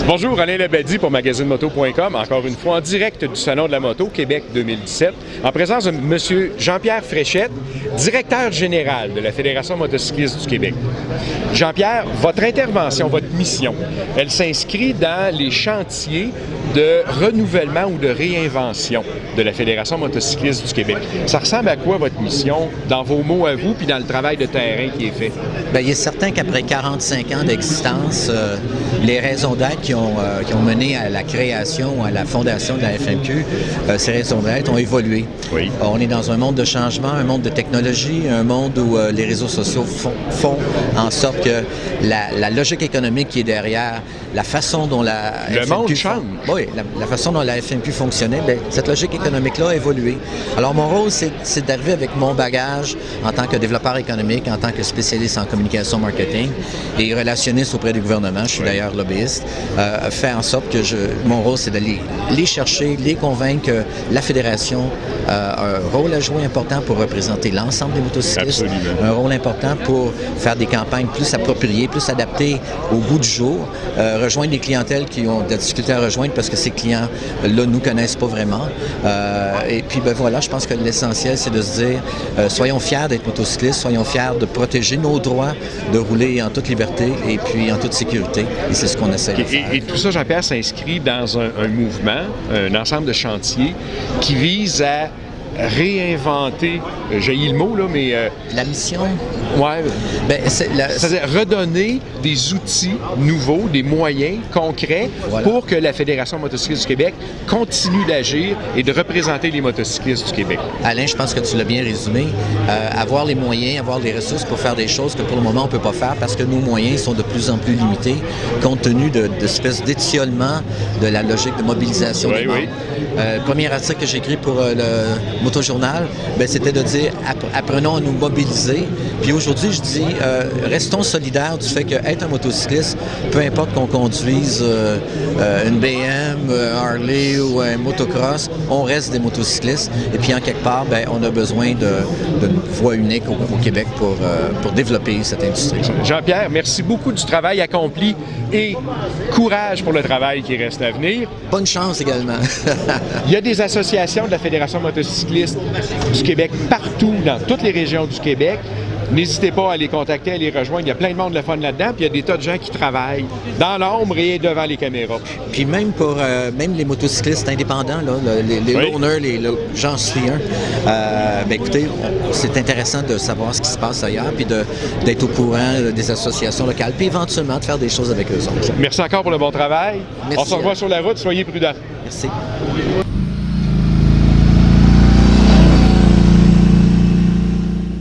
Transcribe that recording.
Bonjour, Alain Labadie pour magazinemoto.com, encore une fois en direct du Salon de la moto Québec 2017, en présence de M. Jean-Pierre Fréchette, directeur général de la Fédération motocycliste du Québec. Jean-Pierre, votre intervention, votre mission, elle s'inscrit dans les chantiers de renouvellement ou de réinvention de la Fédération motocycliste du Québec. Ça ressemble à quoi votre mission, dans vos mots à vous, puis dans le travail de terrain qui est fait? Bien, il est certain qu'après 45 ans d'existence, les raisons d'être qui ont mené à la création, à la fondation de la FMQ, ces raisons d'être ont évolué. Oui. On est dans un monde de changement, un monde de technologie, un monde où les réseaux sociaux font en sorte que la logique économique qui est derrière, la façon dont la FMQ change. Oui, la façon dont la FMQ fonctionnait, bien, cette logique économique-là a évolué. Alors, mon rôle, c'est d'arriver avec mon bagage en tant que développeur économique, en tant que spécialiste en communication marketing et relationniste auprès du gouvernement, je suis d'ailleurs lobbyiste, faire en sorte que mon rôle, c'est d'aller les chercher, les convaincre que la Fédération a un rôle à jouer important pour représenter l'ensemble des motocyclistes, Absolument. un rôle important pour faire des campagnes plus appropriées, plus adaptées au goût du jour, rejoindre des clientèles qui ont de la difficulté à rejoindre parce que ces clients-là nous connaissent pas vraiment. Et puis, ben voilà, je pense que l'essentiel, c'est de se dire, soyons fiers d'être motocyclistes, soyons fiers de protéger nos droits, de rouler en toute liberté et puis en toute sécurité. Et c'est ce qu'on essaie de faire. Et tout ça, Jean-Pierre, s'inscrit dans un mouvement, un ensemble de chantiers qui vise à réinventer, j'ai le mot, là, mais... La mission? Ouais. Ben, c'est-à-dire redonner des outils nouveaux, des moyens concrets pour que la Fédération motocycliste du Québec continue d'agir et de représenter les motocyclistes du Québec. Alain, je pense que tu l'as bien résumé. Avoir les moyens, avoir les ressources pour faire des choses que pour le moment on ne peut pas faire parce que nos moyens sont de plus en plus limités compte tenu d'espèces d'étiolement de la logique de mobilisation des membres. Le premier article que j'ai écrit pour le Motojournal, ben, c'était de dire apprenons à nous mobiliser. Puis aujourd'hui, je dis restons solidaires du fait qu'être un motocycliste, peu importe qu'on conduise une BM, Harley ou un motocross, on reste des motocyclistes. Et puis en quelque part, ben, on a besoin d'une voie unique au Québec pour développer cette industrie. Jean-Pierre, merci beaucoup du travail accompli et courage pour le travail qui reste à venir. Bonne chance également. Il y a des associations de la Fédération motocycliste du Québec partout, dans toutes les régions du Québec. N'hésitez pas à les contacter, à les rejoindre. Il y a plein de monde de fun là-dedans, puis il y a des tas de gens qui travaillent dans l'ombre et devant les caméras. Puis même pour même les motocyclistes indépendants, là, les loners, j'en suis un. Ben écoutez, c'est intéressant de savoir ce qui se passe ailleurs, puis d'être au courant des associations locales, puis éventuellement de faire des choses avec eux autres. Merci encore pour le bon travail. Merci. On se revoit sur la route, soyez prudents. Merci.